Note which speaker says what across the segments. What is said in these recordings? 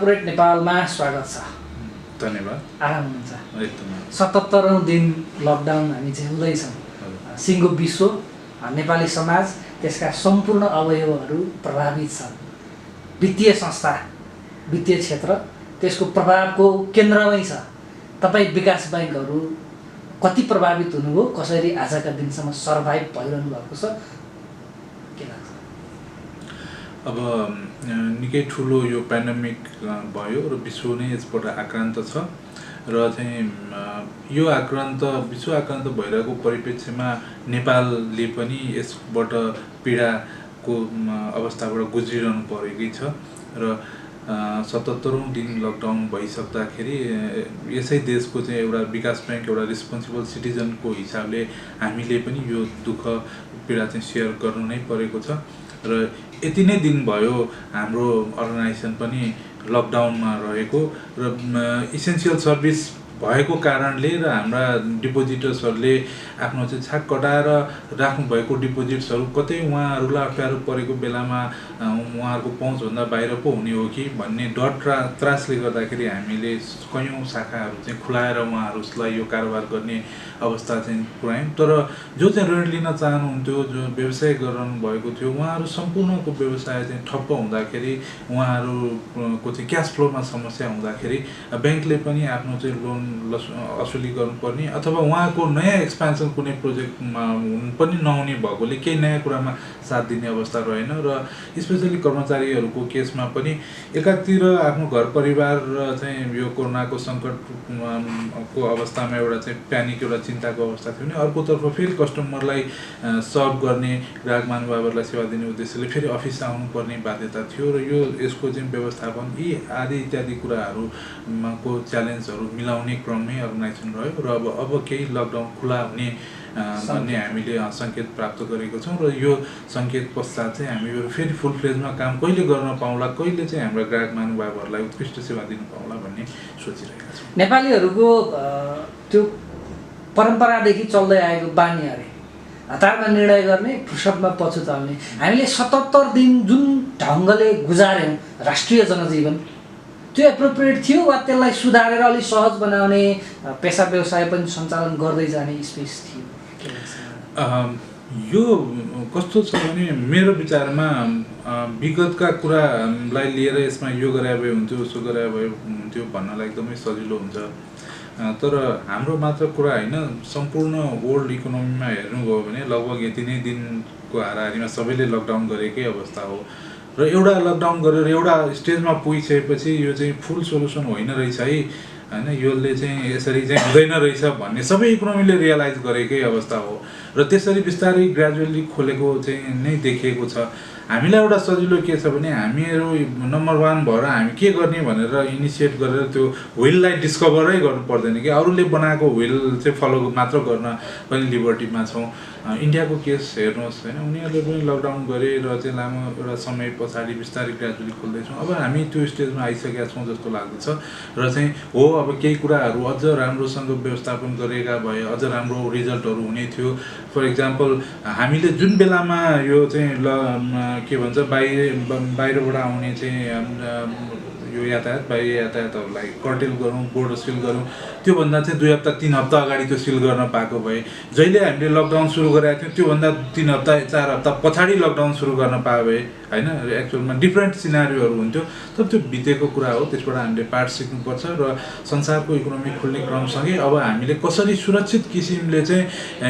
Speaker 1: Corporate नेपालमा स्वागत छ।
Speaker 2: धन्यवाद।
Speaker 1: आराम हुनुहुन्छ?
Speaker 2: एकदम।
Speaker 1: 77औं दिन लकडाउन हामी चाहिँ हुँदैछौँ। सिङ्गो विश्व, नेपाली समाज, त्यसका सम्पूर्ण अवयवहरू प्रभावित छन्। वित्तीय संस्था, वित्तीय क्षेत्र त्यसको प्रभावको केन्द्रमै छ। तपाईँ विकास बैङ्कहरू कति प्रभावित हुनुभयो, कसरी आजका दिनसम्म सर्भाइभ भइरहनु भएको छ, के लाग्छ?
Speaker 2: अब निकै ठुलो यो पेन्डेमिक भयो र विश्व नै यसबाट आक्रान्त छ र चाहिँ यो विश्व आक्रान्त भइरहेको परिप्रेक्ष्यमा नेपालले पनि यसबाट पीडाको अवस्थाबाट गुज्रिरहनु परेकै छ र 77औं दिन लकडाउन भइसक्दाखेरि यसै देशको चाहिँ एउटा विकास ब्याङ्क, एउटा रिस्पोन्सिबल सिटिजनको हिसाबले हामीले पनि यो दुःख पीडा चाहिँ सेयर गर्नु नै परेको छ र यति नै दिन भयो हाम्रो अर्गनाइजेसन पनि लकडाउनमा रहेको र इसेन्सियल सर्भिस भएको कारणले र हाम्रा डिपोजिटर्सहरूले आफ्नो चाहिँ छाक कटाएर राख्नुभएको डिपोजिट्सहरू कतै उहाँहरूलाई अप्ठ्यारो परेको बेलामा उहाँहरूको पहुँचभन्दा बाहिर पो हुने हो कि भन्ने डर त्रासले गर्दाखेरि हामीले कयौँ शाखाहरू चाहिँ खुलाएर उहाँहरूलाई यो कारोबार गर्ने अवस्था चाहिँ पुर्यायौँ। तर जो चाहिँ ऋण लिन चाहनुहुन्थ्यो, जो व्यवसाय गर्नु भएको थियो, उहाँहरू सम्पूर्णको व्यवसाय चाहिँ ठप्प हुँदाखेरि, उहाँहरूको चाहिँ क्यास फ्लोमा समस्या हुँदाखेरि ब्याङ्कले पनि आफ्नो चाहिँ लोन असुली गर्नुपर्ने अथवा उहाँको नयाँ एक्सपेन्सन कुनै प्रोजेक्टमा पनि नहुने भएकोले केही नयाँ कुरामा साथ दिने अवस्था रहेन र स्पेसली कर्मचारीहरूको केसमा पनि एकातिर आफ्नो घर परिवार र चाहिँ यो कोरोनाको सङ्कटको अवस्थामा एउटा चाहिँ प्यानिक, एउटा चिन्ताको अवस्था थियो भने अर्कोतर्फ फेरि कस्टमरलाई सर्भ गर्ने, ग्राहक महानुभावहरूलाई सेवा दिने उद्देश्यले फेरि अफिस आउनुपर्ने बाध्यता थियो र यसको चाहिँ व्यवस्थापन यी आदि इत्यादि कुराहरूको च्यालेन्जहरू मिलाउने क्रममै अर्गनाइजेसन रह्यो र अब केही लकडाउन खुला हुने भन्ने हामीले सङ्केत प्राप्त गरेको छौँ र यो सङ्केत पश्चात चाहिँ हामी फेरि फुल फ्लेजमा काम कहिले गर्न पाउँला, कहिले चाहिँ हाम्रा ग्राहक महानुभावहरूलाई उत्कृष्ट सेवा दिनु पाउँला भन्ने सोचिरहेका छौँ।
Speaker 1: नेपालीहरूको त्यो परम्परादेखि चल्दै आएको बानी अरे हतारमा निर्णय गर्ने, फुर्सदमा पछुताउने, हामीले 77 दिन जुन ढङ्गले गुजार्यौँ राष्ट्रिय जनजीवन, त्यो एप्रोप्रिएट थियो वा त्यसलाई सुधारेर अलिक सहज बनाउने, पेसा व्यवसाय पनि सञ्चालन गर्दै जाने स्पेस थियो?
Speaker 2: यो कस्तो छ भने मेरो विचारमा विगतका कुरालाई लिएर यसमा यो गरे भए हुन्थ्यो, उसो गरे भए हुन्थ्यो भन्नलाई एकदमै सजिलो हुन्छ। तर हाम्रो मात्र कुरा होइन, सम्पूर्ण वर्ल्ड इकोनोमीमा हेर्नुभयो भने लगभग यति नै दिनको हाराहारीमा सबैले लकडाउन गरेकै अवस्था हो र एउटा लकडाउन गरेर एउटा स्टेजमा पुगिसकेपछि यो चाहिँ फुल सोल्युसन होइन रहेछ है, होइन, यसले चाहिँ यसरी चाहिँ हुँदैन रहेछ भन्ने सबै इकोनोमीले रियलाइज गरेकै अवस्था हो र त्यसरी बिस्तारै ग्रेजुअली खोलेको चाहिँ नै देखिएको छ। हामीलाई एउटा सजिलो के छ भने हामीहरू नम्बर 1 भएर हामी के गर्ने भनेर इनिसिएट गरेर त्यो व्हिललाई डिस्कभरै गर्नु पर्दैन कि अरूले बनाएको व्हिल चाहिँ फलो मात्र गर्न पनि लिबर्टीमा छौँ। इन्डियाको केस हेर्नुहोस्, होइन, उनीहरूले पनि लकडाउन गरे र चाहिँ लामो एउटा समय पछाडि बिस्तारै ग्रेजुअली खोल्दैछौँ। अब हामी त्यो स्टेजमा आइसकेका छौँ जस्तो लाग्दछ र चाहिँ हो अब केही कुराहरू अझ राम्रोसँग व्यवस्थापन गरेका भए अझ राम्रो रिजल्टहरू हुने थियो। फर इक्जाम्पल हामीले जुन बेलामा यो चाहिँ के भन्छ बाहिरबाट आउने चाहिँ यो बाहिर यातायातहरूलाई कर्टेल गरौँ, बोर्डर सिल गरौँ, त्योभन्दा चाहिँ 2 हप्ता 3 हप्ता अगाडि त्यो सिल गर्न पाएको भए, जहिले हामीले लकडाउन सुरु गरेका थियौँ त्योभन्दा 3 हप्ता 4 हप्ता पछाडि लकडाउन सुरु गर्न पाए भए, होइन, एक्चुअलमा डिफ्रेन्ट सिनारीहरू हुन्थ्यो। तर त्यो बितेको कुरा हो, त्यसबाट हामीले पाठ सिक्नुपर्छ र संसारको इकोनोमी खुल्ने क्रमसँगै अब हामीले कसरी सुरक्षित किसिमले चाहिँ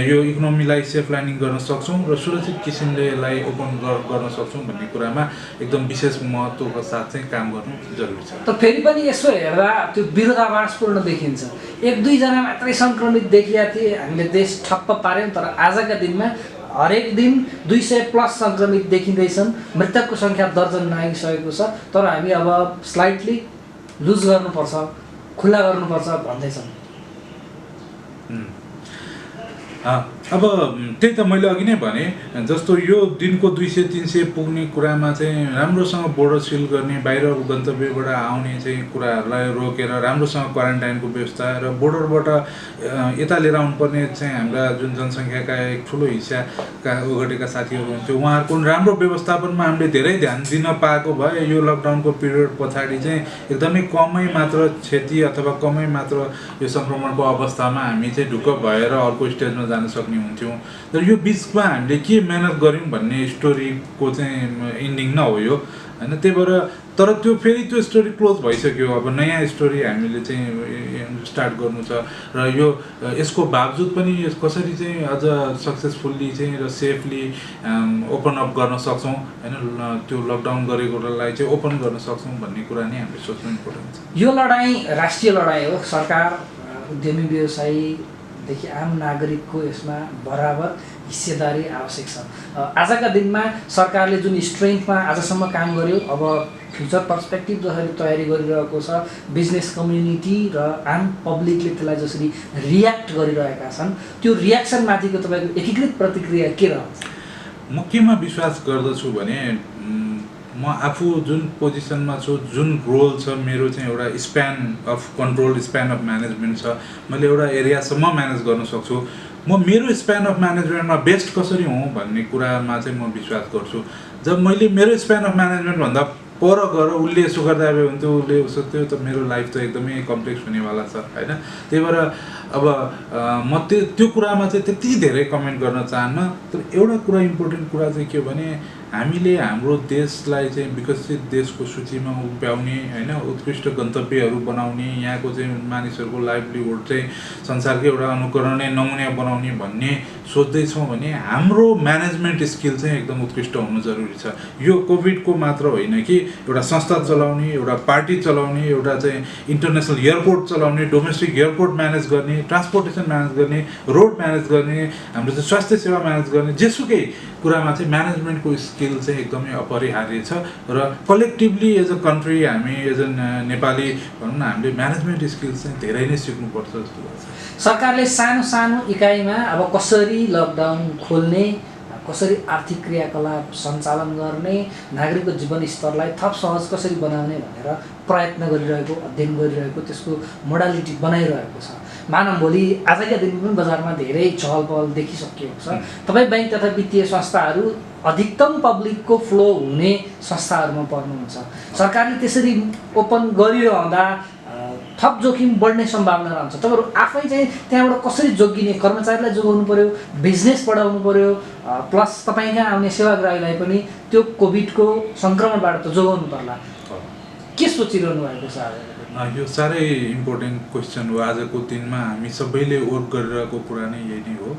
Speaker 2: यो इकोनोमीलाई सेफ ल्यान्डिङ गर्न सक्छौँ र सुरक्षित किसिमले यसलाई ओपन गर्न सक्छौँ भन्ने कुरामा एकदम विशेष महत्त्वको साथ चाहिँ काम गर्नु जरुरी छ।
Speaker 1: त फेरि पनि यसो हेर्दा त्यो विरोधाभासपूर्ण देखिन्छ। 1-2 जना मात्रै सङ्क्रमित देखिया थिए, हामीले देश ठप्प पार्यौँ, तर आजका दिनमा हरेक दिन 200+ सङ्क्रमित देखिँदैछन्, मृतकको सङ्ख्या दर्जन नागिसकेको छ। तर हामी अब स्लाइटली लुज गर्नुपर्छ, खुल्ला गर्नुपर्छ भन्दैछन्।
Speaker 2: अब त्यही त मैले अघि नै भने जस्तो यो दिनको 200-300 पुग्ने कुरामा चाहिँ राम्रोसँग बोर्डर सिल गर्ने बाहिर गन्तव्यबाट आउने चाहिँ कुराहरूलाई रोकेर राम्रोसँग क्वारेन्टाइनको व्यवस्था र बोर्डरबाट यता लिएर आउनुपर्ने चाहिँ हाम्रा जुन जनसङ्ख्याका एक ठुलो हिस्साका ओगटेका साथीहरू हुन्थ्यो उहाँहरूको राम्रो व्यवस्थापनमा हामीले धेरै ध्यान दिन पाएको भए यो लकडाउनको पिरियड पछाडि चाहिँ एकदमै कमै मात्र क्षति अथवा कमै मात्र यो सङ्क्रमणको अवस्थामा हामी चाहिँ ढुक्क भएर अर्को स्टेजमा जान सक्ने हुन्थ्यौँ। तर यो बिचमा हामीले के मेहनत गऱ्यौँ भन्ने स्टोरीको चाहिँ इन्डिङ न हो यो होइन। त्यही भएर तर त्यो फेरि त्यो स्टोरी क्लोज भइसक्यो। अब नयाँ स्टोरी हामीले चाहिँ स्टार्ट गर्नु छ र यो यसको बावजुद पनि कसरी चाहिँ अझ सक्सेसफुल्ली चाहिँ र सेफली ओपन अप गर्न सक्छौँ होइन, त्यो लकडाउन गरेकोलाई चाहिँ ओपन गर्न सक्छौँ भन्ने कुरा नै हामीले सोच्नु इम्पोर्टेन्ट छ।
Speaker 1: यो लडाइँ राष्ट्रिय लडाइँ हो। सरकार, उद्यमी व्यवसायीदेखि आम नागरिकको यसमा बराबर हिस्सेदारी आवश्यक छ। आजका दिनमा सरकारले जुन स्ट्रेन्थमा आजसम्म काम गर्यो, अब फ्युचर पर्सपेक्टिभ जसरी तयारी गरिरहेको छ, बिजनेस कम्युनिटी र आम पब्लिकले त्यसलाई जसरी रियाक्ट गरिरहेका छन्, त्यो रियाक्सनमाथिको तपाईँको एकीकृत प्रतिक्रिया के रहन्छ?
Speaker 2: म केमा विश्वास गर्दछु भने म आफू जुन पोजिसनमा छु, जुन रोल छ मेरो चाहिँ एउटा span of control, span of management छ, मैले एउटा एरियासम्म म्यानेज गर्न सक्छु। म मेरो स्प्यान अफ म्यानेजमेन्टमा बेस्ट कसरी हुँ भन्ने कुरामा चाहिँ म विश्वास गर्छु। जब मैले मेरो स्प्यान अफ म्यानेजमेन्टभन्दा पर गएर उसले यसो गर्दा हुन्थ्यो, उसले उसो त्यो त मेरो लाइफ त एकदमै कम्प्लेक्स हुनेवाला छ होइन। त्यही भएर अब म त्यो कुरामा चाहिँ त्यति धेरै कमेन्ट गर्न चाहन्न। तर एउटा कुरा इम्पोर्टेन्ट कुरा चाहिँ के हो भने हामीले हाम्रो देशलाई चाहिँ विकसित देशको सूचीमा उभ्याउने होइन, उत्कृष्ट गन्तव्यहरू बनाउने, यहाँको चाहिँ मानिसहरूको लाइभलीहुड चाहिँ संसारकै एउटा अनुकरणीय नमुना बनाउने भन्ने सोच्दैछौँ भने हाम्रो म्यानेजमेन्ट स्किल चाहिँ एकदम उत्कृष्ट हुनु जरुरी छ। यो कोभिडको मात्र होइन कि एउटा संस्था चलाउने, एउटा पार्टी चलाउने, एउटा चाहिँ इन्टरनेसनल एयरपोर्ट चलाउने, डोमेस्टिक एयरपोर्ट म्यानेज गर्ने, ट्रान्सपोर्टेसन म्यानेज गर्ने, रोड म्यानेज गर्ने, हाम्रो चाहिँ स्वास्थ्य सेवा म्यानेज गर्ने, जेसुकै कुरामा चाहिँ म्यानेजमेन्टको स्किल चाहिँ एकदमै अपरिहार्य छ। र कलेक्टिभली एज अ कन्ट्री हामी एज अ नेपाली भनौँ न, हामीले म्यानेजमेन्ट स्किल्स चाहिँ धेरै नै सिक्नुपर्छ जस्तो लाग्छ।
Speaker 1: सरकारले सानो सानो इकाइमा अब कसरी लकडाउन खोल्ने, कसरी आर्थिक क्रियाकलाप सञ्चालन गर्ने, नागरिकको जीवनस्तरलाई थप सहज कसरी बनाउने भनेर प्रयत्न गरिरहेको, अध्ययन गरिरहेको, त्यसको मोडालिटी बनाइरहेको छ। मानव भोलि आजका दिनमा पनि बजारमा धेरै चहल पहल देखिसकिएको छ। तपाईँ बैंक तथा वित्तीय संस्थाहरू अधिकतम पब्लिकको फ्लो हुने संस्थाहरूमा पर्नुहुन्छ। सरकारले त्यसरी ओपन गरिरहँदा थप जोखिम बढ्ने सम्भावना रहन्छ। तपाईँहरू आफै चाहिँ त्यहाँबाट कसरी जोगिने, कर्मचारीलाई जोगाउनु पर्यो, बिजनेस बढाउनु पर्यो, प्लस तपाईँ कहाँ आउने सेवाग्राहीलाई पनि त्यो कोभिडको सङ्क्रमणबाट त जोगाउनु पर्ला। के सोचिरहनु भएको छ?
Speaker 2: यो साह्रै इम्पोर्टेन्ट क्वेसन हो। आजको दिनमा हामी सबैले वर्क गरिरहेको कुरा नै यही नै हो।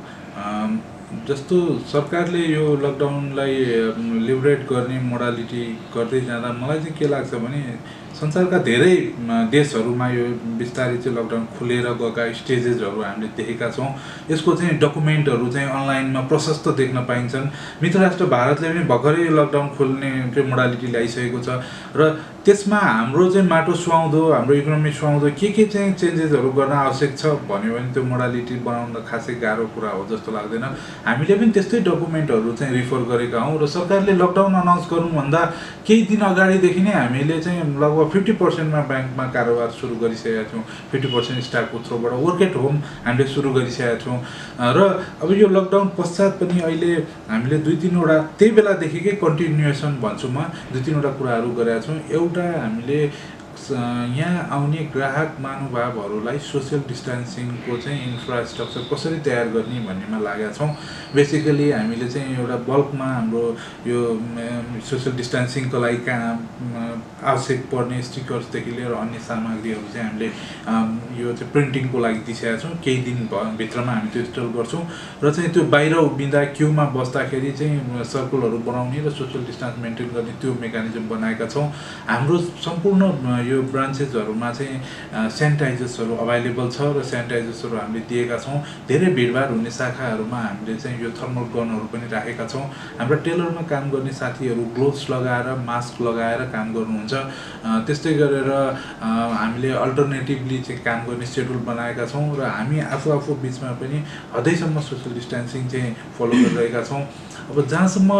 Speaker 2: जस्तो सरकारले यो लकडाउनलाई लिबरेट गर्ने मोडालिटी गर्दै जाँदा मलाई चाहिँ के लाग्छ भने संसारका धेरै देशहरूमा यो बिस्तारै चाहिँ लकडाउन खुलेर गएका स्टेजेसहरू हामीले देखेका छौँ। यसको चाहिँ डकुमेन्टहरू चाहिँ अनलाइनमा प्रशस्त देख्न पाइन्छन्। मित्र राष्ट्र भारतले पनि भर्खरै लकडाउन खोल्ने चाहिँ मोडालिटी ल्याइसकेको छ र त्यसमा हाम्रो चाहिँ माटो सुहाउँदो, हाम्रो इकोनोमी सुहाउँदो के चाहिँ चेन्जेसहरू गर्न आवश्यक छ भन्यो भने त्यो मोडालिटी बनाउन खासै गाह्रो कुरा हो जस्तो लाग्दैन। हामीले पनि त्यस्तै डकुमेन्टहरू चाहिँ रिफर गरेका हौँ र सरकारले लकडाउन अनाउन्स गर्नुभन्दा केही दिन अगाडिदेखि नै हामीले चाहिँ लगभग 50%मा ब्याङ्कमा कारोबार सुरु गरिसकेका छौँ। 50% स्टाफको थ्रुबाट वर्क एट होम हामीले सुरु गरिसकेका छौँ। र अब यो लकडाउन पश्चात पनि अहिले हामीले 2-3वटा त्यही बेलादेखिकै कन्टिन्युएसन भन्छु म, 2-3वटा कुराहरू गरेका छौँ। एउटा हामीले यहाँ आउने ग्राहक महानुभावहरूलाई सोसियल डिस्टेन्सिङको चाहिँ इन्फ्रास्ट्रक्चर कसरी तयार गर्ने भन्नेमा लागेका छौँ। बेसिकली हामीले चाहिँ एउटा बल्कमा हाम्रो यो सोसियल डिस्टेन्सिङको लागि आवश्यक पर्ने स्टिकर्सदेखि लिएर अन्य सामग्रीहरू चाहिँ हामीले यो चाहिँ प्रिन्टिङको लागि दिइसकेका छौँ। केही दिन भित्रमा हामी त्यो इन्स्टल गर्छौँ र चाहिँ त्यो बाहिर उभिँदा क्युमा बस्दाखेरि चाहिँ सर्कलहरू बनाउने र सोसियल डिस्टेन्स मेन्टेन गर्ने त्यो मेकानिजम बनाएका छौँ। हाम्रो सम्पूर्ण यो ब्रान्चेसहरूमा चाहिँ सेनिटाइजर्सहरू अभाइलेबल छ र सेनिटाइजर्सहरू हामीले दिएका छौँ। धेरै भिडभाड हुने शाखाहरूमा हामीले चाहिँ यो थर्मल गनहरू पनि राखेका छौँ। हाम्रा टेलरमा काम गर्ने साथीहरू ग्लोभ्स लगाएर मास्क लगाएर काम गर्नुहुन्छ। त्यस्तै गरेर हामीले अल्टरनेटिभली चाहिँ काम गर्ने सेड्युल बनाएका छौँ र हामी आफू बिचमा पनि हदैसम्म सोसियल डिस्टेन्सिङ चाहिँ फलो गरिरहेका छौँ। अब जहाँसम्म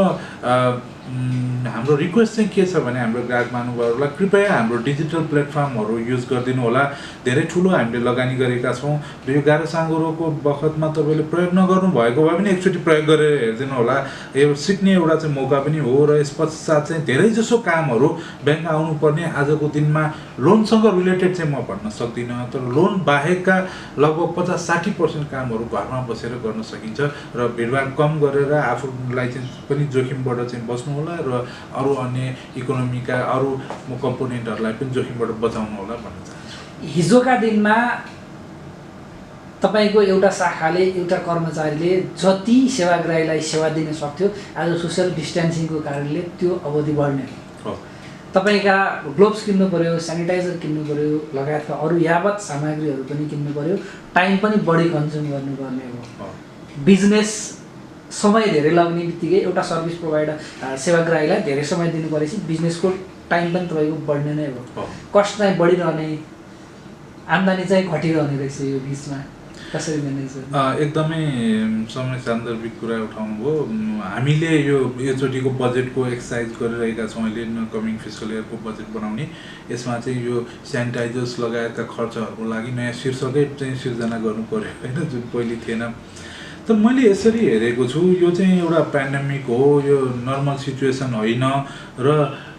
Speaker 2: हाम्रो रिक्वेस्ट चाहिँ के छ भने हाम्रो ग्राहक महानुभावहरूलाई कृपया हाम्रो डिजिटल प्लेटफर्महरू युज गरिदिनु होला। धेरै ठुलो हामीले लगानी गरेका छौँ र यो गाह्रो साँघुरोको बखतमा तपाईँले प्रयोग नगर्नु भएको भए पनि एकचोटि प्रयोग गरेर हेरिदिनु होला। यो सिक्ने एउटा चाहिँ मौका पनि हो र यस पश्चात चाहिँ धेरैजसो कामहरू ब्याङ्क आउनुपर्ने आजको दिनमा लोनसँग रिलेटेड चाहिँ म भन्न सक्दिनँ, तर लोन बाहेकका लगभग 50-60% कामहरू घरमा बसेर गर्न सकिन्छ र भिडभाड कम गरेर आफूलाई चाहिँ पनि जोखिमबाट चाहिँ बस्नु होला र अरू अन्य इकोनोमीका अरू कम्पोनेन्टहरूलाई पनि जोखिमबाट बचाउनु होला भन्न चाहन्छु।
Speaker 1: हिजोका दिनमा तपाईँको एउटा शाखाले एउटा कर्मचारीले जति सेवाग्राहीलाई सेवा दिन सक्थ्यो, आज सोसियल डिस्टेन्सिङको कारणले त्यो अवधि बढ्ने हो। तपाईँका ग्लोभ्स किन्नु पर्यो, सेनिटाइजर किन्नु पर्यो, लगायतका अरू यावत सामग्रीहरू पनि किन्नु पर्यो, टाइम पनि बढी कन्ज्युम गर्नुपर्ने हो। बिजनेस समय धेरै लाग्ने बित्तिकै एउटा सर्भिस प्रोभाइडर सेवाग्राहीलाई धेरै समय दिनु परेपछि बिजनेसको टाइम पनि तपाईँको बढ्ने नै हो। कस्ट चाहिँ बढिरहने, आम्दानी चाहिँ घटिरहने रहेछ यो बिचमा कसरी म्यानेज गर्नु?
Speaker 2: एकदमै समय सान्दर्भिक कुरा उठाउनु भयो। हामीले योचोटिको बजेटको एक्सर्साइज गरिरहेका छौँ अहिले कमिङ फिस्कल इयरको बजेट बनाउने। यसमा चाहिँ यो सेनिटाइजर्स लगायतका खर्चहरूको लागि नयाँ शीर्षकै चाहिँ सिर्जना गर्नु पर्यो होइन, जुन पहिले थिएन। त मैले यसरी हेरेको छु, यो चाहिँ एउटा पेन्डेमिक हो, यो नर्मल सिचुएसन होइन र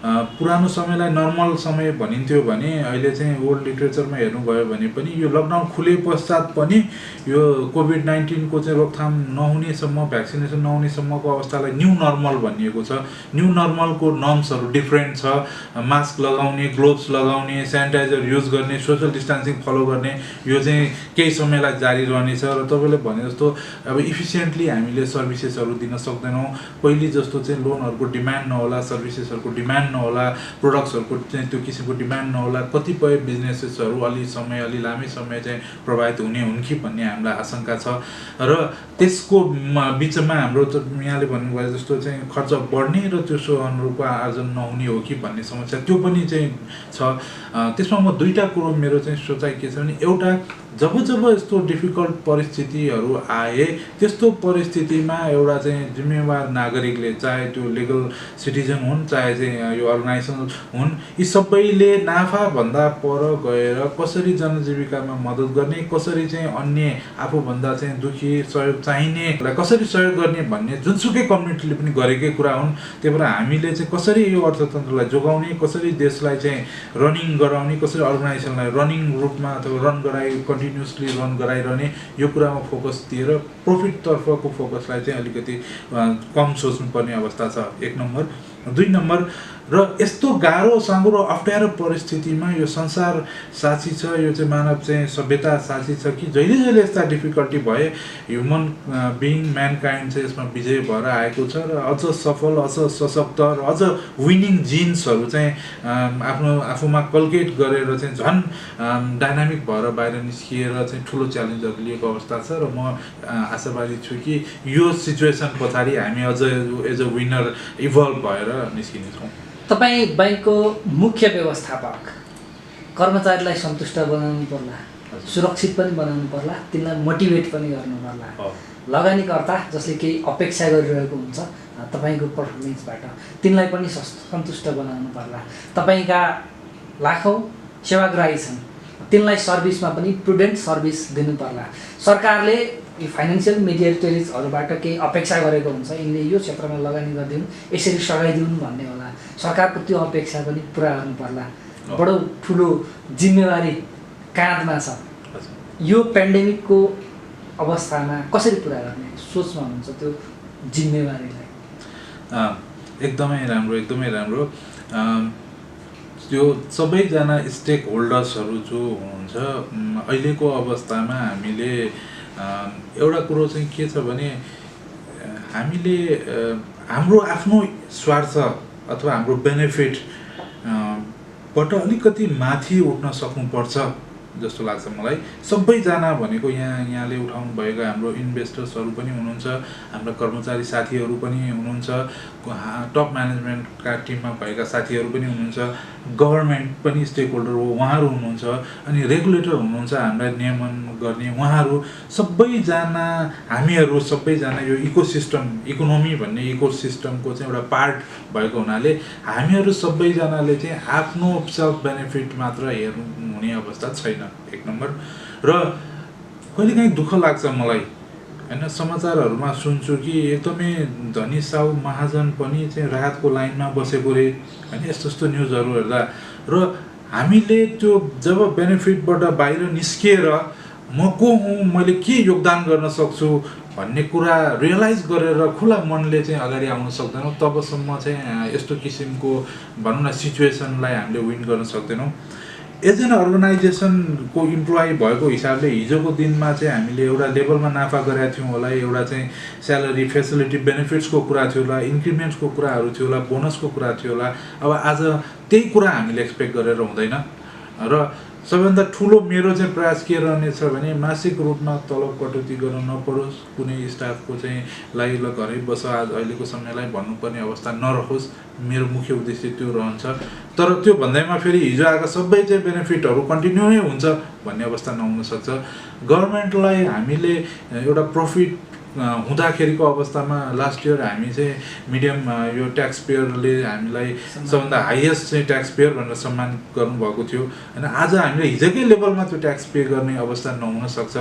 Speaker 2: पुरानो समयलाई नर्मल समय भनिन्थ्यो भने अहिले चाहिँ वर्ल्ड लिटरेचरमा हेर्नुभयो भने पनि यो लकडाउन खुले पश्चात पनि यो कोभिड-19 को चाहिँ रोकथाम नहुनेसम्म, भ्याक्सिनेसन नहुनेसम्मको अवस्थालाई न्यू नर्मल भनिएको छ। न्यू नर्मलको नर्म्सहरू डिफ्रेन्ट छ। मास्क लगाउने, ग्लोभ्स लगाउने, सेनिटाइजर युज गर्ने, सोसियल डिस्टेन्सिङ फलो गर्ने, यो चाहिँ केही समयलाई जारी रहनेछ र तपाईँले भने जस्तो अब इफिसियन्टली हामीले सर्भिसेसहरू दिन सक्दैनौँ। पहिले जस्तो चाहिँ लोनहरूको डिमान्ड नहोला, सर्भिसेसहरूको डिमान्ड नहोला, प्रोडक्ट्सहरूको चाहिँ त्यो किसिमको डिमान्ड नहोला, कतिपय बिजनेसेसहरू अलि लामै समय चाहिँ प्रभावित हुन् कि भन्ने हामीलाई आशंका छ र त्यसको बिचमा हाम्रो त यहाँले भन्नुभयो जस्तो चाहिँ खर्च बढ्ने र त्यसो अनुरूपको आर्जन नहुने हो कि भन्ने समस्या त्यो पनि चाहिँ छ। त्यसमा म दुईवटा कुरो मेरो चाहिँ सोचाइ के छ भने, एउटा जब यस्तो डिफिकल्ट परिस्थितिहरू आए त्यस्तो परिस्थितिमा एउटा चाहिँ जिम्मेवार नागरिकले, चाहे त्यो लिगल सिटिजन हुन् चाहे चाहिँ यो अर्गनाइजेसन हुन्, यी सबैले नाफाभन्दा पर गएर कसरी जनजीविकामा मद्दत गर्ने, कसरी चाहिँ अन्य आफूभन्दा चाहिँ दुखी सहयोग चाहिनेलाई कसरी सहयोग गर्ने भन्ने जुनसुकै कम्युनिटीले पनि गरेकै कुरा हुन्। त्यही भएर हामीले चाहिँ कसरी यो अर्थतन्त्रलाई जोगाउने, कसरी देशलाई चाहिँ रनिङ गराउने, कसरी अर्गनाइजेसनलाई रनिङ रूपमा अथवा कन्टिन्युसली रन गराइरहने, यो कुरामा फोकस दिएर प्रफिटतर्फको फोकसलाई चाहिँ अलिकति कम सोच्नुपर्ने अवस्था छ, 1 नम्बर। 2 नम्बर, र यस्तो गाह्रो साँघुरो अप्ठ्यारो परिस्थितिमा यो संसार साक्षी छ, यो चाहिँ मानव चाहिँ सभ्यता साक्षी छ कि जहिले यस्ता डिफिकल्टी भए ह्युमन बिइङ म्यानकाइन्ड चाहिँ यसमा विजय भएर आएको छ र अझ सफल, अझ सशक्त र अझ विनिङ जिन्सहरू चाहिँ आफूमा कल्केट गरेर चाहिँ झन् डाइनामिक भएर बाहिर निस्किएर चाहिँ ठुलो च्यालेन्जहरू लिएको अवस्था छ र म आशावादी छु कि यो सिचुएसन पछाडि हामी अझ एज अ विनर इभल्भ भएर निस्किनेछौँ।
Speaker 1: तपाईँ बैंकको मुख्य व्यवस्थापक, कर्मचारीलाई सन्तुष्ट बनाउनु पर्ला, सुरक्षित पनि बनाउनु पर्ला, तिनलाई मोटिभेट पनि गर्नु पर्ला। लगानीकर्ता जसले केही अपेक्षा गरिरहेको हुन्छ तपाईँको पर्फर्मेन्सबाट, तिनलाई पनि सन्तुष्ट बनाउनु पर्ला। तपाईँका लाखौँ सेवाग्राही छन्, तिनलाई सर्भिसमा पनि प्रुडेन्ट सर्भिस दिनु पर्ला। सरकारले यो फाइनेन्सियल मिडिएटर्सहरूबाट केही अपेक्षा गरेको हुन्छ, यिनले यो क्षेत्रमा लगानी गरिदिउन्, यसरी सघाइदिउन् भन्ने होला। सरकारको त्यो अपेक्षा पनि पुरा गर्नु पर्ला। बडो ठुलो जिम्मेवारी काँधमा छ। यो पेन्डेमिकको अवस्थामा कसरी पुरा गर्ने सोचमा हुनुहुन्छ त्यो जिम्मेवारीलाई?
Speaker 2: एकदमै राम्रो। त्यो सबैजना स्टेक होल्डर्सहरू जो हुनुहुन्छ अहिलेको अवस्थामा हामीले एउटा कुरो चाहिँ के छ भने, हामीले हाम्रो आफ्नो स्वार्थ अथवा हाम्रो बेनिफिट बाट अलिकति माथि उठ्न सक्नुपर्छ जस्तो लाग्छ मलाई। सबैजना भनेको यहाँले उठाउनु भएको हाम्रो इन्भेस्टर्सहरू पनि हुनुहुन्छ, हाम्रा कर्मचारी साथीहरू पनि हुनुहुन्छ, टप म्यानेजमेन्टका टिममा भएका साथीहरू पनि हुनुहुन्छ, गभर्मेन्ट पनि स्टेक होल्डर हो उहाँहरू हुनुहुन्छ, अनि रेगुलेटर हुनुहुन्छ हाम्रा नियमन गर्ने उहाँहरू, सबैजना हामीहरू सबैजना यो इकोसिस्टम इकोनोमी भन्ने इकोसिस्टमको चाहिँ एउटा पार्ट भएको हुनाले हामीहरू सबैजनाले चाहिँ आफ्नो सेल्फ बेनिफिट मात्र हेर्नु हुने अवस्था छैन एक नम्बर। र कहिलेकाहीँ दुःख लाग्छ मलाई हैन, समाचारहरूमा सुन्छु कि एकदमै धनी साहु महाजन पनि चाहिँ राहतको लाइनमा बसेको रे हैन, यस्तो यस्तो न्युजहरू हेर्दा। र हामीले त्यो जब बेनिफिटबाट बाहिर निस्किएर म को हुँ, मैले के योगदान गर्न सक्छु भन्ने कुरा रियलाइज गरेर खुला मनले चाहिँ अगाडि आउन सक्दैनौँ, तबसम्म चाहिँ यस्तो किसिमको भनौँ न सिचुएसनलाई हामीले विन गर्न सक्दैनौँ। एज एन अर्गनाइजेसनको इम्प्लोइ भएको हिसाबले हिजोको दिनमा चाहिँ हामीले एउटा लेभलमा नाफा गरेका थियौँ होला, एउटा चाहिँ स्यालेरी फेसिलिटी बेनिफिट्सको कुरा थियो होला, इन्क्रिमेन्ट्सको कुराहरू थियो होला, बोनसको कुरा थियो होला। अब आज त्यही कुरा हामीले एक्सपेक्ट गरेर हुँदैन। र सबैभन्दा ठुलो मेरो चाहिँ प्रयास के रहनेछ भने मासिक रूपमा तलब कटौती गर्न नपरोस्, कुनै स्टाफको चाहिँ लाई ल घरै बस आज अहिलेको समयलाई भन्नुपर्ने अवस्था नरहोस्, मेरो मुख्य उद्देश्य त्यो रहन्छ। तर त्यो भन्दैमा फेरि हिजो आएका सबै चाहिँ बेनिफिटहरू कन्टिन्यू नै हुन्छ भन्ने अवस्था नहुन सक्छ। गभर्मेन्टलाई हामीले एउटा प्रफिट हुँदाखेरिको अवस्थामा लास्ट इयर हामी चाहिँ मिडियम यो ट्याक्स पेयरले हामीलाई सबभन्दा हाइएस्ट चाहिँ ट्याक्स पेयर भनेर सम्मान गर्नुभएको थियो होइन। आज हामीले हिजोकै लेभलमा त्यो ट्याक्स पे गर्ने अवस्था नहुन सक्छ।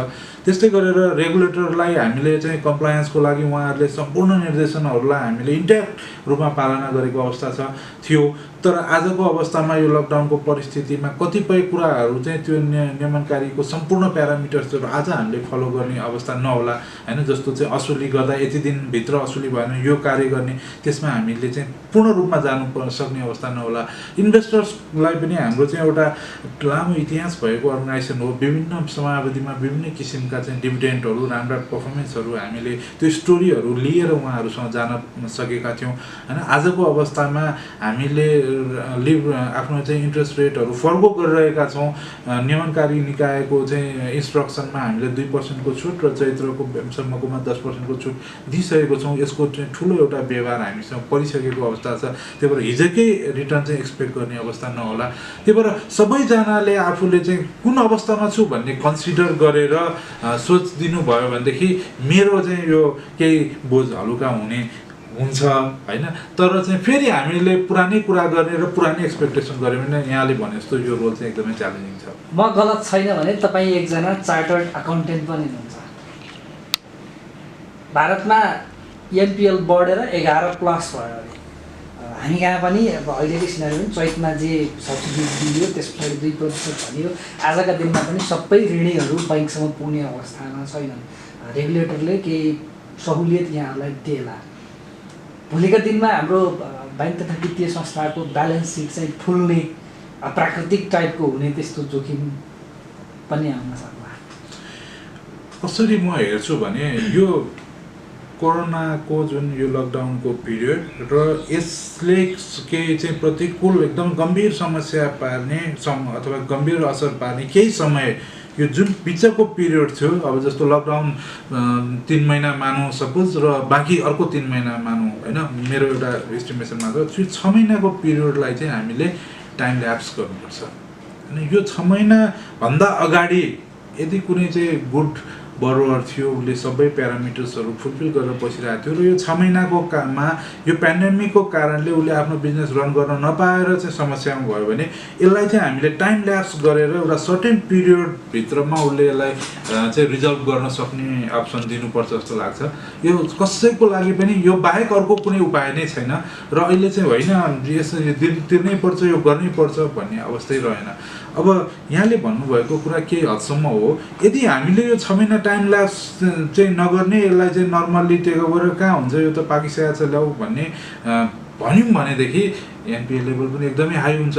Speaker 2: त्यस्तै गरेर रेगुलेटरलाई हामीले चाहिँ कम्प्लायन्सको लागि उहाँहरूले सम्पूर्ण निर्देशनहरूलाई हामीले इन्ट्याक्ट रूपमा पालना गरेको अवस्था थियो। तर आजको अवस्थामा यो लकडाउनको परिस्थितिमा कतिपय कुराहरू चाहिँ त्यो नियमनकारीको सम्पूर्ण प्यारामिटर्सहरू आज हामीले फलो गर्ने अवस्था नहोला होइन। जस्तो चाहिँ असुली गर्दा यति दिनभित्र असुली भएन यो कार्य गर्ने, त्यसमा हामीले चाहिँ पूर्ण रूपमा जानु सक्ने अवस्था नहोला। इन्भेस्टर्सलाई पनि हाम्रो चाहिँ एउटा लामो इतिहास भएको अर्गनाइजेसन हो, विभिन्न समयावधिमा विभिन्न किसिमका चाहिँ डिभिडेन्डहरू, राम्रा पर्फर्मेन्सहरू हामीले त्यो स्टोरीहरू लिएर उहाँहरूसँग जान सकेका थियौँ होइन। आजको अवस्थामा हामीले आफ्नो चाहिँ इन्ट्रेस्ट रेटहरू फर्को गरिरहेका छौँ। नियमनकारी निकायको चाहिँ इन्स्ट्रक्सनमा हामीले 2% छुट र चैत्रको सम्मकोमा 10% छुट दिइसकेको छौँ। यसको चाहिँ ठुलो एउटा व्यवहार हामीसँग परिसकेको अवस्था छ। त्यही भएर हिजोकै रिटर्न चाहिँ एक्सपेक्ट गर्ने अवस्था नहोला। त्यही भएर सबैजनाले आफूले चाहिँ कुन अवस्थामा छु भन्ने कन्सिडर गरेर सोच दिनुभयो भनेदेखि मेरो चाहिँ यो केही बोझ हलुका हुन्छ होइन। तर चाहिँ फेरि हामीले पुरानै कुरा गर्ने र पुरानै एक्सपेक्टेसन गऱ्यो भने यहाँले भने जस्तो यो रोल चाहिँ एकदमै च्यालेन्जिङ छ।
Speaker 1: म गलत छैन भने तपाईँ एकजना चार्टर्ड अकाउन्टेन्ट पनि हुनुहुन्छ। भारतमा एनपिएल बढेर 11+ भयो अरे। हामी कहाँ पनि अब अहिलेको सिनारी पनि चैतमा जे सब्सिडी दियो त्यस पछाडि 2% भनियो। आजका दिनमा पनि सबै ऋणीहरू बैङ्कसम्म पुग्ने अवस्थामा छैनन्। रेगुलेटरले केही सहुलियत यहाँहरूलाई दिएला। भोलिका दिनमा हाम्रो बैंक तथा वित्तीय संस्थाको ब्यालेन्स सिट चाहिँ फुल्ने प्राकृतिक टाइपको हुने त्यस्तो जोखिम पनि आउन सक्ला।
Speaker 2: कसरी म हेर्छु भने यो कोरोनाको जुन यो लकडाउनको पिरियड र यसले केही चाहिँ प्रतिकूल एकदम गम्भीर समस्या पार्ने अथवा गम्भीर असर पार्ने केही समय यो जुन बिचको पिरियड थियो, अब जस्तो लकडाउन 3 महिना मानौँ सपोज र बाँकी अर्को 3 महिना मानौँ होइन, मेरो एउटा एस्टिमेसन मात्र, त्यो 6 महिनाको पिरियडलाई चाहिँ हामीले टाइम ल्याप्स गर्नुपर्छ होइन। यो 6 महिनाभन्दा अगाडि यदि कुनै चाहिँ गुड बरोवर थियो, उसले सबै प्यारामिटर्सहरू फुलफिल गरेर बसिरहेको थियो र यो 6 महिनाको काममा यो पेन्डेमिकको कारणले उसले आफ्नो बिजनेस रन गर्न नपाएर चाहिँ समस्यामा भयो भने यसलाई चाहिँ हामीले टाइम ल्याप्स गरेर एउटा सर्टेन पिरियडभित्रमा उसले यसलाई चाहिँ रिजल्भ गर्न सक्ने अप्सन दिनुपर्छ जस्तो लाग्छ। यो कसैको लागि पनि यो बाहेक अर्को कुनै उपाय नै छैन र अहिले चाहिँ होइन यसरी तिर्नै पर्छ, यो गर्नै पर्छ भन्ने अवस्थै रहेन। अब यहाँले भन्नुभएको कुरा केही हदसम्म हो। यदि हामीले यो 6 महिना टाइम ल्याप्स चाहिँ नगर्ने, यसलाई चाहिँ नर्मल्ली टेक ओभर कहाँ हुन्छ यो त पाकिसकेको छ ल्याऊ भन्ने भन्यौँ भनेदेखि एनपिए लेभल पनि एकदमै हाई हुन्छ।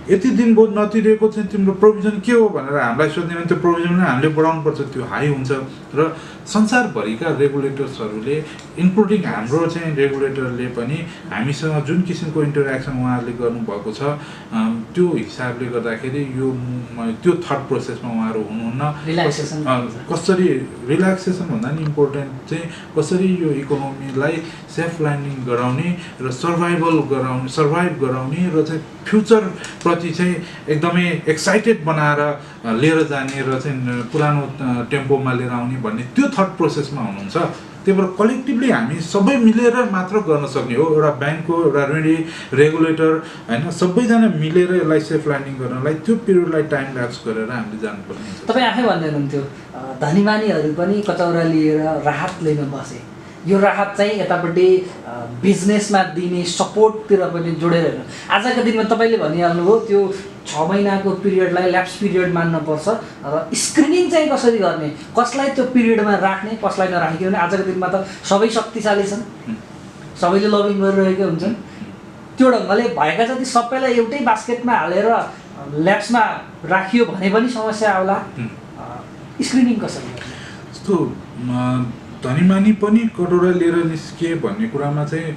Speaker 2: यति दिन बहुत नतिरेको चाहिँ तिम्रो प्रोभिजन के हो भनेर हामीलाई सोध्यो भने त्यो प्रोभिजन हामीले बढाउनुपर्छ, त्यो हाई हुन्छ। र संसारभरिका रेगुलेटर्सहरूले इन्क्लुडिङ हाम्रो चाहिँ रेगुलेटरले पनि हामीसँग जुन किसिमको इन्टरेक्सन उहाँहरूले गर्नुभएको छ त्यो हिसाबले गर्दाखेरि यो त्यो थट प्रोसेसमा उहाँहरू हुनुहुन्न। कसरी रिल्याक्सेसन भन्दा नि इम्पोर्टेन्ट चाहिँ कसरी यो इकोनोमीलाई सेफ ल्यान्डिङ गराउने र सर्भाइभ गराउने र चाहिँ फ्युचरप्रति चाहिँ एकदमै एक्साइटेड बनाएर लिएर जाने र चाहिँ पुरानो टेम्पोमा लिएर आउने भन्ने त्यो थट प्रोसेसमा हुनुहुन्छ। त्यही भएर कलेक्टिभली हामी सबै मिलेर मात्र गर्न सक्ने हो। एउटा ब्याङ्कको एउटा रेगुलेटर होइन सबैजना मिलेर यसलाई सेफ ल्यान्डिङ गर्नलाई त्यो पिरियडलाई टाइम ल्याप्स गरेर हामीले जानुपर्ने हुन्छ।
Speaker 1: तपाईँ आफै भन्दै हुनुहुन्थ्यो धनीमानीहरू पनि कचौरा लिएर राहत लिन बसे। यो राहत चाहिँ यतापट्टि बिजनेसमा दिने सपोर्टतिर पनि जोडेर हेर्नु। आजको दिनमा तपाईँले भनिहाल्नुभयो त्यो 6 महिनाको पिरियडलाई ल्याप्स पिरियड मान्नुपर्छ र स्क्रिनिङ चाहिँ कसरी गर्ने, कसलाई त्यो पिरियडमा राख्ने कसलाई नराख्ने। किनभने आजको दिनमा त सबै शक्तिशाली छन्, सबैले लबिङ गरिरहेका हुन्छन्। त्यो ढङ्गले भएका जति सबैलाई एउटै बास्केटमा हालेर ल्याप्समा राखियो भने पनि समस्या आउला। स्क्रिनिङ कसरी गर्ने?
Speaker 2: जस्तो धनीमानी पनि कटोरा लिएर निस्किए भन्ने कुरामा चाहिँ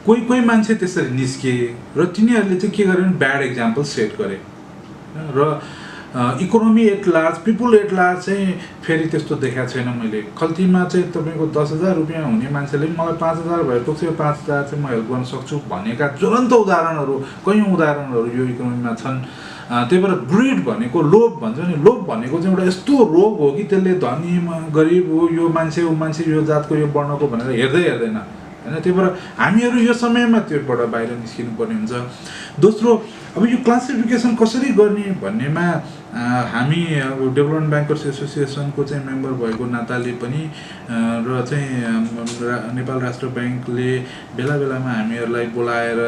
Speaker 2: कोही मान्छे त्यसरी निस्किए र तिनीहरूले चाहिँ के गरे भने ब्याड एक्जाम्पल सेट गरे र economy at large people at large चाहिँ फेरि त्यस्तो देखाएको छैन मैले। खल्तीमा चाहिँ तपाईँको 10,000 रुपियाँ हुने मान्छेले मलाई 5,000 भएपछि यो 5,000 चाहिँ म हेल्प गर्न सक्छु भनेका ज्वलन्त उदाहरणहरू कैयौँ उदाहरणहरू यो इकोनोमीमा छन्। त्यही भएर ग्रिड भनेको लोभ भन्छ नि, लोभ भनेको चाहिँ एउटा यस्तो रोग हो कि त्यसले धनी गरिब हो यो मान्छे यो जातको यो वर्णको भनेर हेर्दैन होइन। त्यही भएर हामीहरू यो समयमा त्योबाट बाहिर निस्किनु पर्ने हुन्छ। दोस्रो अब यो क्लासिफिकेसन कसरी गर्ने भन्नेमा हामी डेभलपमेन्ट ब्याङ्कर्स एसोसिएसनको चाहिँ मेम्बर भएको नाताले पनि र चाहिँ नेपाल राष्ट्र ब्याङ्कले बेला बेलामा हामीहरूलाई बोलाएर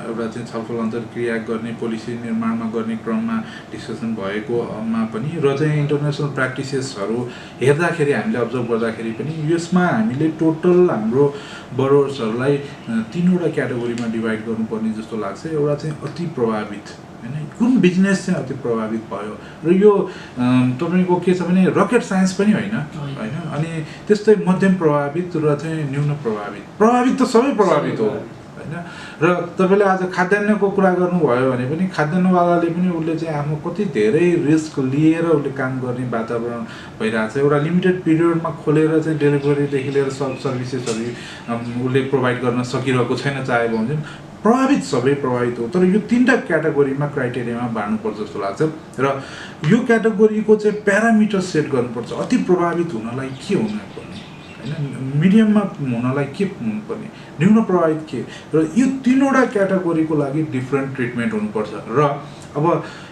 Speaker 2: एउटा चाहिँ छलफल अन्तर्क्रिया गर्ने पोलिसी निर्माणमा गर्ने क्रममा डिस्कसन भएकोमा पनि र चाहिँ इन्टरनेसनल प्र्याक्टिसेसहरू हेर्दाखेरि हामीले अब्जर्भ गर्दाखेरि पनि यसमा हामीले टोटल हाम्रो बरोवर्सहरूलाई 3वटा क्याटेगोरीमा डिभाइड गर्नुपर्ने जस्तो लाग्छ। एउटा चाहिँ अति प्रभावित होइन, कुन बिजनेस चाहिँ अति प्रभावित भयो र यो तपाईँको के छ भने रकेट साइन्स पनि होइन, अनि त्यस्तै मध्यम प्रभावित र चाहिँ न्यून प्रभावित त सबै प्रभावित हो होइन। र तपाईँले आज खाद्यान्नको कुरा गर्नुभयो भने पनि खाद्यान्नवालाले पनि उसले चाहिँ आफ्नो कति धेरै रिस्क लिएर उसले काम गर्ने वातावरण भइरहेको छ। एउटा लिमिटेड पिरियडमा खोलेर चाहिँ डेलिभरीदेखि लिएर सर्भिसेसहरू उसले प्रोभाइड गर्न सकिरहेको छैन चाहेको हुन्छ। प्रभावित सबै प्रभावित हो, तर यो 3टा क्याटेगोरीमा क्राइटेरियामा बाँड्नुपर्छ जस्तो लाग्छ। र यो क्याटेगोरीको चाहिँ प्यारामिटर सेट गर्नुपर्छ। अति प्रभावित हुनलाई के हुनुपर्ने होइन, मिडियममा हुनलाई के हुनुपर्ने, न्यून प्रभावित के, र यो 3वटा क्याटेगोरीको लागि डिफ्रेन्ट ट्रिटमेन्ट हुनुपर्छ। र अब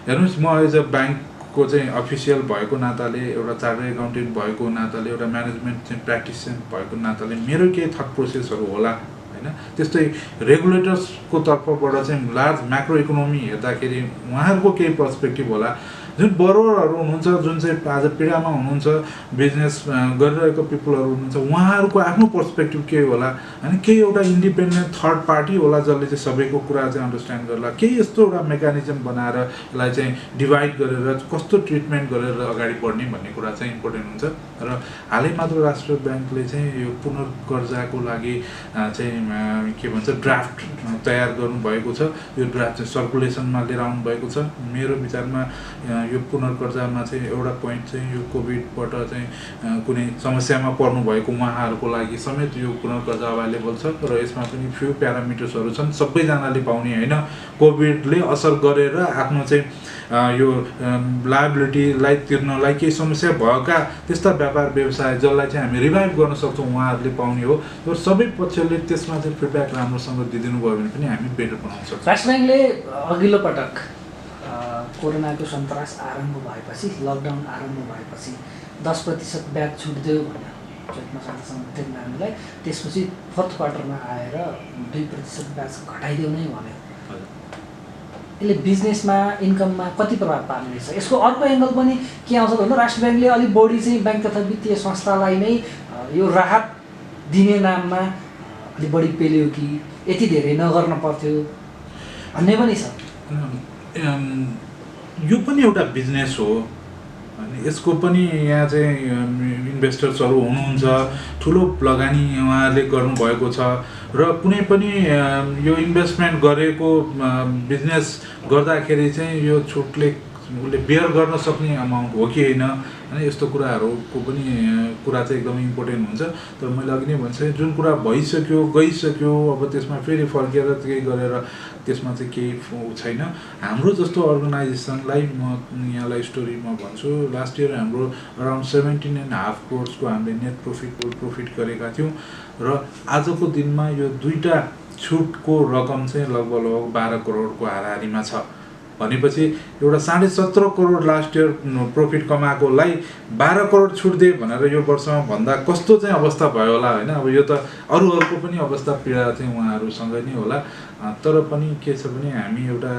Speaker 2: हेर्नुहोस् म एज अ ब्याङ्कको चाहिँ अफिसियल भएको नाताले, एउटा चार्टर्ड एकाउन्टेन्ट भएको नाताले, एउटा म्यानेजमेन्ट चाहिँ प्र्याक्टिसियन भएको नाताले मेरो केही थट प्रोसेसहरू होला होइन। त्यस्तै रेगुलेटर्सको तर्फबाट चाहिँ लार्ज म्याक्रो इकोनोमी हेर्दाखेरि उहाँहरूको केही पर्सपेक्टिभ होला। जुन बरोवरहरू हुनुहुन्छ, जुन चाहिँ आज पीडामा हुनुहुन्छ, बिजनेस गरिरहेको पिपलहरू हुनुहुन्छ, उहाँहरूको आफ्नो पर्सपेक्टिभ के होला होइन। केही एउटा इन्डिपेन्डेन्ट थर्ड पार्टी होला जसले चाहिँ सबैको कुरा चाहिँ अन्डरस्ट्यान्ड गर्ला। केही यस्तो एउटा मेकानिजम बनाएर यसलाई चाहिँ डिभाइड गरेर कस्तो ट्रिटमेन्ट गरेर अगाडि बढ्ने भन्ने कुरा चाहिँ इम्पोर्टेन्ट हुन्छ। र हालै मात्र राष्ट्र ब्याङ्कले चाहिँ यो पुनर्कर्जाको लागि चाहिँ के भन्छ ड्राफ्ट तयार गर्नुभएको छ। यो ड्राफ्ट चाहिँ सर्कुलेसनमा लिएर आउनुभएको छ। मेरो विचारमा यो पुनर्कर्जामा चाहिँ एउटा पोइन्ट चाहिँ यो कोभिडबाट चाहिँ कुनै समस्यामा पर्नु भएको उहाँहरूको लागि समेत यो पुनर्कर्जा अभाइलेबल छ। र यसमा पनि फ्यु प्यारामिटर्सहरू छन्, सबैजनाले पाउने होइन। कोभिडले असर गरेर आफ्नो चाहिँ यो लायबिलिटीलाई तिर्नलाई केही समस्या भएका त्यस्ता व्यापार व्यवसाय जसलाई चाहिँ हामी रिभाइभ गर्न सक्छौँ उहाँहरूले पाउने हो। र सबै पक्षले त्यसमा चाहिँ फिडब्याक राम्रोसँग दिइदिनु भयो भने पनि हामी बेटर बनाउन सक्छौँ।
Speaker 1: राष्ट्र ब्याङ्कले अघिल्लो पटक कोरोनाको सन्तास आरम्भ भएपछि, लकडाउन आरम्भ भएपछि 10% ब्याज छुट दियो भनेर चैत मसालासँग तिर्न हामीलाई, त्यसपछि 4th क्वार्टरमा आएर 2% ब्याज घटाइदेऊ नै भन्यो। यसले बिजनेसमा इन्कममा कति प्रभाव पार्नेछ? यसको अर्को एङ्गल पनि के आउँछ भन्दा राष्ट्र ब्याङ्कले अलिक बढी चाहिँ ब्याङ्क तथा वित्तीय संस्थालाई नै यो राहत दिने नाममा अलिक बढी पेल्यो कि यति धेरै नगर्न पर्थ्यो? भन्ने पनि छ।
Speaker 2: यो पनि एउटा बिजनेस हो अनि यसको पनि यहाँ चाहिँ इन्भेस्टर्सहरू हुनुहुन्छ, ठुलो लगानी उहाँहरूले गर्नुभएको छ र कुनै पनि यो इन्भेस्टमेन्ट गरेको बिजनेस गर्दाखेरि चाहिँ यो छुटले उसले बेयर गर्न सक्ने अमाउन्ट हो कि होइन होइन, यस्तो कुराहरूको पनि कुरा चाहिँ एकदमै इम्पोर्टेन्ट हुन्छ। तर मैले अघि नै भनिसकेँ, जुन कुरा भइसक्यो गइसक्यो अब त्यसमा फेरि फर्केर केही गरेर त्यसमा चाहिँ केही छैन। हाम्रो जस्तो अर्गनाइजेसनलाई म यहाँलाई स्टोरी म भन्छु, लास्ट इयर हाम्रो अराउन्ड 17.5 करोडको हामीले नेट प्रफिट गरेका थियौँ र आजको दिनमा यो दुईटा छुटको रकम चाहिँ लगभग 12 करोडको हाराहारीमा छ भनेपछि एउटा 17.5 करोड लास्ट इयर प्रफिट कमाएकोलाई 12 करोड छुट दिए भनेर यो वर्षमा भन्दा कस्तो चाहिँ अवस्था भयो होला होइन। अब यो त अरूहरूको पनि अवस्था पीडा चाहिँ उहाँहरूसँगै नै होला। तर पनि के छ भने हामी एउटा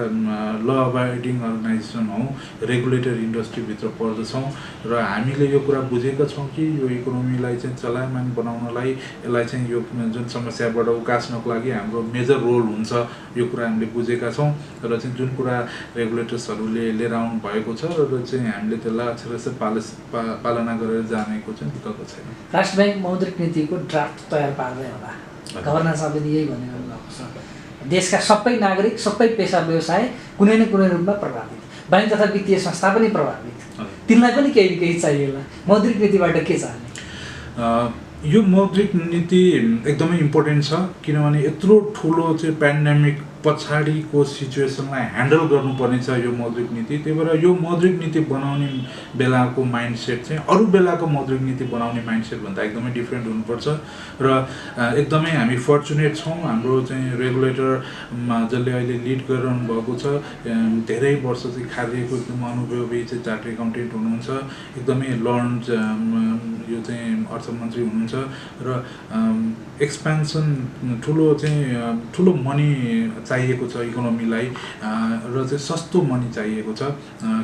Speaker 2: ल अबाइडिङ अर्गनाइजेसन हौँ, रेगुलेटेड इन्डस्ट्रीभित्र पर्दछौँ र हामीले यो कुरा बुझेका छौँ कि यो इकोनोमीलाई चाहिँ चलायमान बनाउनलाई यसलाई चाहिँ यो जुन समस्याबाट उकास्नको लागि हाम्रो मेजर रोल हुन्छ यो कुरा हामीले बुझेका छौँ र चाहिँ जुन कुरा रेगुलेटर्सहरूले लिएर आउनु भएको छ र चाहिँ हामीले त्यसलाई अक्षरशः पालना गरेर जानेको चाहिँ विकल्प छैन।
Speaker 1: राष्ट्र ब्याङ्क मौद्रिक नीतिको ड्राफ्ट तयार पार्दै होला, गभर्नन्समा पनि यही भनेर भएको छ। देशका सबै नागरिक, सबै पेसा व्यवसाय कुनै न कुनै रूपमा प्रभावित, बैंक तथा वित्तीय संस्था पनि प्रभावित, तिनलाई पनि केही न केही चाहिएला। मौद्रिक नीतिबाट के चाहने?
Speaker 2: यो मौद्रिक नीति एकदमै इम्पोर्टेन्ट छ किनभने यत्रो ठुलो चाहिँ पेन्डेमिक पछाडिको सिचुएसनलाई ह्यान्डल गर्नुपर्ने छ यो मौद्रिक नीति। त्यही भएर यो मौद्रिक नीति बनाउने बेलाको माइन्डसेट चाहिँ अरू बेलाको मौद्रिक नीति बनाउने माइन्डसेट भन्दा एकदमै डिफ्रेन्ट हुनुपर्छ र एकदमै हामी फर्चुनेट छौँ। हाम्रो चाहिँ रेगुलेटरमा जसले अहिले लिड गरिरहनु भएको छ, धेरै वर्ष चाहिँ खारिएको एकदम अनुभवी चाहिँ चार्टर्ड एकाउन्टेन्ट हुनुहुन्छ, एकदमै लर्न्ड यो चाहिँ अर्थमन्त्री हुनुहुन्छ र एक्सपेन्सन ठुलो मनी चाहिएको छ इकोनोमीलाई र चाहिँ सस्तो मनी चाहिएको छ।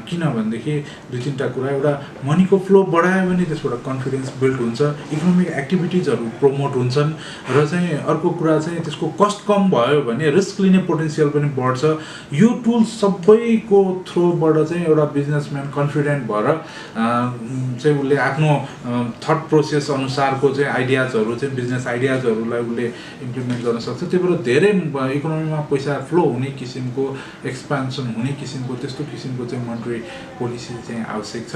Speaker 2: किनभनेदेखि दुई तिनवटा कुरा, एउटा मनीको फ्लो बढायो भने त्यसबाट कन्फिडेन्स बिल्ड हुन्छ, इकोनोमिक एक्टिभिटिजहरू प्रमोट हुन्छन् र चाहिँ अर्को कुरा चाहिँ त्यसको कस्ट कम भयो भने रिस्क लिने पोटेन्सियल पनि बढ्छ। यो टुल सबैको थ्रुबाट चाहिँ एउटा बिजनेसम्यान कन्फिडेन्ट भएर चाहिँ उसले आफ्नो थट प्रोसेस अनुसारको चाहिँ आइडियाजहरू चाहिँ बिजनेस आइडियाजहरूलाई उसले इम्प्लिमेन्ट गर्न सक्छ। त्यही भएर धेरै इकोनोमीमा पैसा फ्लो हुने किसिमको, एक्सपेन्सन हुने किसिमको, त्यस्तो किसिमको चाहिँ मोनेटरी पोलिसी चाहिँ आवश्यक छ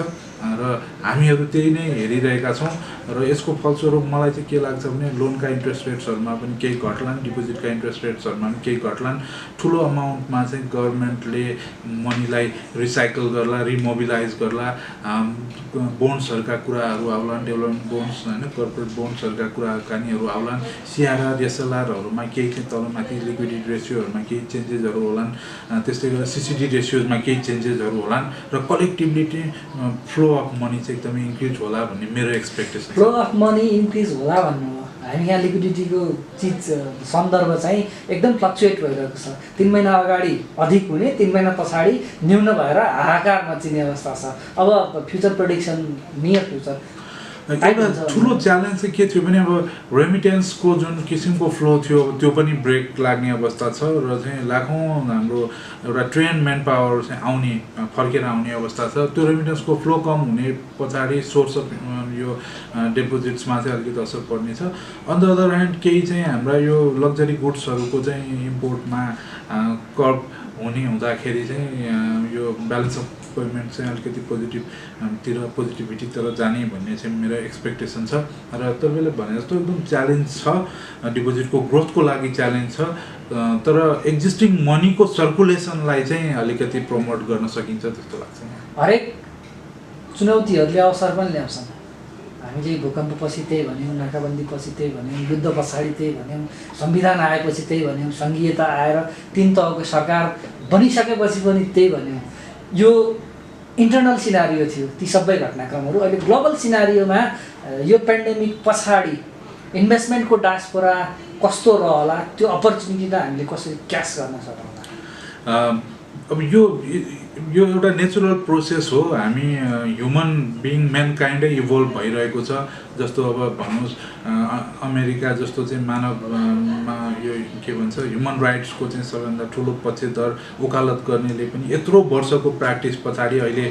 Speaker 2: र हामीहरू त्यही नै हेरिरहेका छौँ। र यसको फलस्वरूप मलाई चाहिँ के लाग्छ भने लोनका इन्ट्रेस्ट रेट्सहरूमा पनि केही घट्लान्, डिपोजिटका इन्ट्रेस्ट रेट्सहरूमा पनि केही घट्लान्। ठुलो अमाउन्टमा चाहिँ गभर्मेन्टले मनीलाई रिसाइकल गर्ला, रिमोबिलाइज गर्ला, बोन्ड्सहरूका कुराहरू आउलान्, डेभलपमेन्ट बोन्ड्स होइन, कर्पोरेट बोन्ड्सहरूका कुराकानीहरू आउलान्, सिआरआर एसएलआरहरूमा केही चाहिँ तलमाथि लिक्विडिटी रेसियोहरूमा केही चेन्जेसहरू होलान्, त्यस्तै गरेर सिसिडी रेसियोजमा केही चेन्जेसहरू होलान् र कलेक्टिभिटी फ्लो अफ मनी चाहिँ एकदमै इन्क्रिज होला भन्ने मेरो expectation.
Speaker 1: Flow of money increase होला भन्नु हो। हामी यहाँ लिक्विडिटीको चिज सन्दर्भ चाहिँ एकदम फ्लक्चुएट भइरहेको छ। 3 महिना अगाडि अधिक हुने, 3 महिना पछाडि न्यून भएर हाहाकार मचिने अवस्था छ। अब फ्युचर प्रेडिक्सन, नियर फ्युचर
Speaker 2: एउटा ठुलो च्यालेन्ज चाहिँ के थियो भने अब रेमिटेन्सको जुन किसिमको फ्लो थियो त्यो पनि ब्रेक लाग्ने अवस्था छ र चाहिँ लाखौँ हाम्रो एउटा ट्रेन म्यान पावर चाहिँ फर्केर आउने अवस्था छ। त्यो रेमिटेन्सको फ्लो कम हुने पछाडि सोर्स अफ यो डिपोजिट्समा चाहिँ अलिकति असर पर्नेछ। अन द अदर ह्यान्ड केही चाहिँ हाम्रा यो लग्जरी गुड्सहरूको चाहिँ इम्पोर्टमा कर्ब हुने हुँदाखेरि चाहिँ यो ब्यालेन्स अफ पेमेन्ट चाहिँ अलिकति पोजिटिभिटीतिर जाने भन्ने चाहिँ मेरो एक्सपेक्टेसन छ। र तपाईँले भने जस्तो एकदम च्यालेन्ज छ, डिपोजिटको ग्रोथको लागि च्यालेन्ज छ, तर एक्जिस्टिङ मनीको सर्कुलेसनलाई चाहिँ अलिकति प्रमोट गर्न सकिन्छ जस्तो लाग्छ।
Speaker 1: हरेक चुनौतीहरूले अवसर पनि ल्याउँछन्। हामीले भूकम्पपछि त्यही भन्यौँ, नाकाबन्दी पछि त्यही भन्यौँ, युद्ध पछाडि त्यही भन्यौँ, संविधान आएपछि त्यही भन्यौँ, सङ्घीयता आएर 3 तहको सरकार बनिसकेपछि पनि त्यही भन्यौँ। यो इन्टरनल सिनारियो थियो ती सबै घटनाक्रमहरू। अहिले ग्लोबल सिनारियोमा यो पेन्डेमिक पछाडि इन्भेस्टमेन्टको डायस्पोरा कस्तो रहला, त्यो अपर्च्युनिटीलाई हामीले कसरी क्याच गर्न सकौँला?
Speaker 2: अब यो एउटा नेचुरल प्रोसेस हो। हामी ह्युमन बिङ म्यानकाइन्डै इभल्भ भइरहेको छ। जस्तो अब भन्नुहोस् अमेरिका जस्तो चाहिँ मानव यो के भन्छ ह्युमन राइट्सको चाहिँ सबैभन्दा ठुलो पक्षधर वकालत गर्नेले पनि यत्रो वर्षको प्र्याक्टिस पछाडि अहिले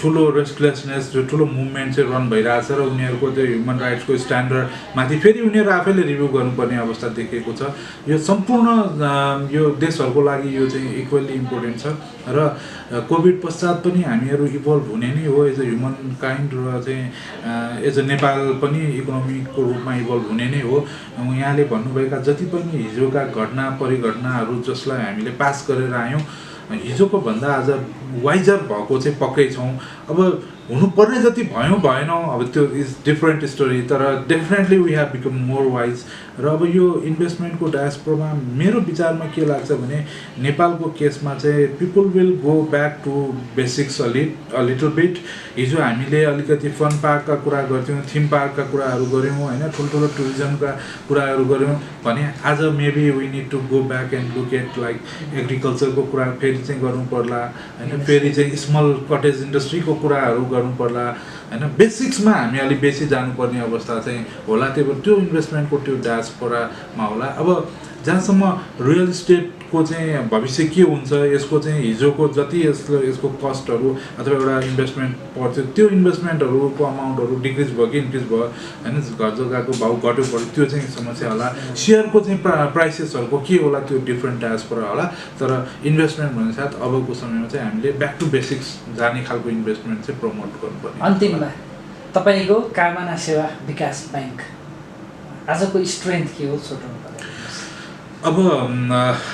Speaker 2: ठुलो रेस्टलेसनेस जो ठुलो मुभमेन्ट चाहिँ रन भइरहेछ र उनीहरूको त्यो ह्युमन राइट्सको स्ट्यान्डर्डमाथि फेरि उनीहरू आफैले रिभ्यू गर्नुपर्ने अवस्था देखिएको छ। यो सम्पूर्ण यो देशहरूको लागि यो चाहिँ इक्वल्ली इम्पोर्टेन्ट छ र कोभिड पश्चात पनि हामीहरू इभल्भ हुने नै हो एज अ ह्युमन काइन्ड र चाहिँ एज अ नेपाल पनि इकोनोमीको रूपमा इभल्भ हुने नै हो। यहाँले भन्नुभएका जति पनि हिजोका घटना परिघटनाहरू जसलाई हामीले पास गरेर आयौँ हिजोको भन्दा आज वाइजर भएको चाहिँ पक्कै छौँ। अब हुनुपर्ने जति भयौँ भएनौँ अब त्यो इज डिफरेन्ट स्टोरी तर definitely we have become more wise. र अब यो इन्भेस्टमेन्टको डायस्पोरामा मेरो विचारमा के लाग्छ भने नेपालको केसमा चाहिँ people will go back to basics a little bit. हिजो हामीले अलिकति फन पार्कका कुरा गर्थ्यौँ, थिम पार्कका कुराहरू गऱ्यौँ होइन, ठुल्ठुलो टुरिज्मका कुराहरू गऱ्यौँ भने आज maybe we need to go back and look at like एग्रिकल्चरको कुरा फेरि चाहिँ गर्नु पर्ला होइन, फेरि चाहिँ स्मल कटेज इन्डस्ट्रीको कुराहरू गर्नु पर्ला होइन। बेसिक्समा हामी अलिक बेसी जानुपर्ने अवस्था चाहिँ होला। त्यो इन्भेस्टमेन्टको त्यो डायस्पोरामा होला। अब जहाँसम्म रियल इस्टेटको चाहिँ भविष्य के हुन्छ यसको चाहिँ हिजोको जति यसको कस्टहरू अथवा एउटा इन्भेस्टमेन्ट पर्थ्यो त्यो इन्भेस्टमेन्टहरूको अमाउन्टहरू डिक्रिज भयो कि इन्क्रिज भयो होइन, घर जग्गाको भाउ घट्यो बढ्यो त्यो चाहिँ समस्या होला। सेयरको चाहिँ प्राइसेसहरूको के होला त्यो डिफ्रेन्ट डायस्पोरा होला। तर इन्भेस्टमेन्ट भन्ने साथ अबको समयमा चाहिँ हामीले ब्याक टु बेसिक्स जाने खालको इन्भेस्टमेन्ट चाहिँ प्रमोट गर्नुपर्ने।
Speaker 1: अन्तिममा तपाईँको कामना सेवा विकास ब्याङ्क आजको स्ट्रेन्थ के हो छोटो?
Speaker 2: अब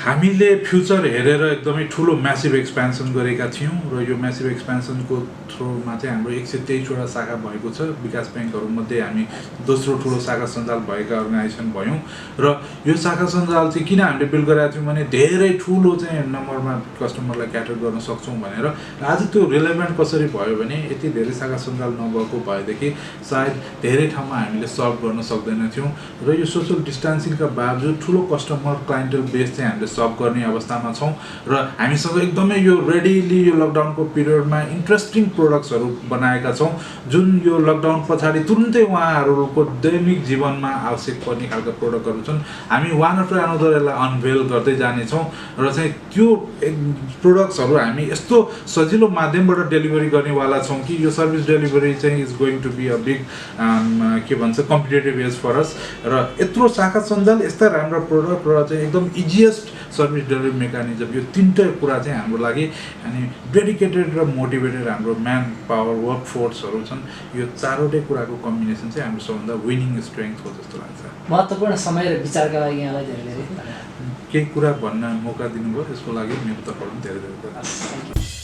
Speaker 2: हामीले फ्युचर हेरेर एकदमै ठुलो म्यासिभ एक्सपेन्सन गरेका थियौँ र यो म्यासिभ एक्सपेन्सनको थ्रुमा चाहिँ हाम्रो 123वटा शाखा भएको छ। विकास ब्याङ्कहरूमध्ये हामी दोस्रो ठुलो शाखा सञ्जाल भएका अर्गनाइजेसन भयौँ र यो शाखा सञ्जाल चाहिँ किन हामीले बिल्ड गरेका थियौँ भने धेरै ठुलो चाहिँ नम्बरमा कस्टमरलाई क्याटर गर्न सक्छौँ भनेर। आज त्यो रिलेभेन्ट कसरी भयो भने यति धेरै शाखा सञ्जाल नभएको भएदेखि सायद धेरै ठाउँमा हामीले सर्भ गर्न सक्दैनथ्यौँ र यो सोसल डिस्टेन्सिङका बावजुद ठुलो कस्टमर क्लाइन्टल बेस चाहिँ हामीले सर्भ गर्ने अवस्थामा छौँ र हामीसँग एकदमै यो रेडिली यो लकडाउनको पिरियडमा इन्ट्रेस्टिङ प्रोडक्ट्सहरू बनाएका छौँ जुन यो लकडाउन पछाडि तुरुन्तै उहाँहरूको दैनिक जीवनमा आवश्यक पर्ने खालका प्रोडक्टहरू छन्। हामी वान आफ्टर अनदर यसलाई अनभेल गर्दै जानेछौँ र चाहिँ त्यो प्रोडक्ट्सहरू हामी यस्तो सजिलो माध्यमबाट डेलिभरी गर्नेवाला छौँ कि यो सर्भिस डेलिभरी चाहिँ is going to be a big के भन्छ कम्पिटेटिभ एज फर अस। र यत्रो शाखा सञ्जाल यस्ता राम्रा प्रोडक्ट र चाहिँ एकदम इजिएस्ट सर्भिस डेलिभरी मेकानिजम यो तिनवटा कुरा चाहिँ हाम्रो लागि अनि डेडिकेटेड र मोटिभेटेड हाम्रो म्यान पावर वर्क फोर्सहरू छन्। यो चारवटै कुराको कम्बिनेसन चाहिँ हाम्रो सबभन्दा विनिङ स्ट्रेङ्थ हो जस्तो लाग्छ।
Speaker 1: महत्त्वपूर्ण समय र विचारका लागि यहाँलाई धेरै धेरै धन्यवाद।
Speaker 2: केही कुरा भन्न मौका दिनुभयो यसको लागि मेरो तर्फबाट धेरै धेरै धन्यवाद।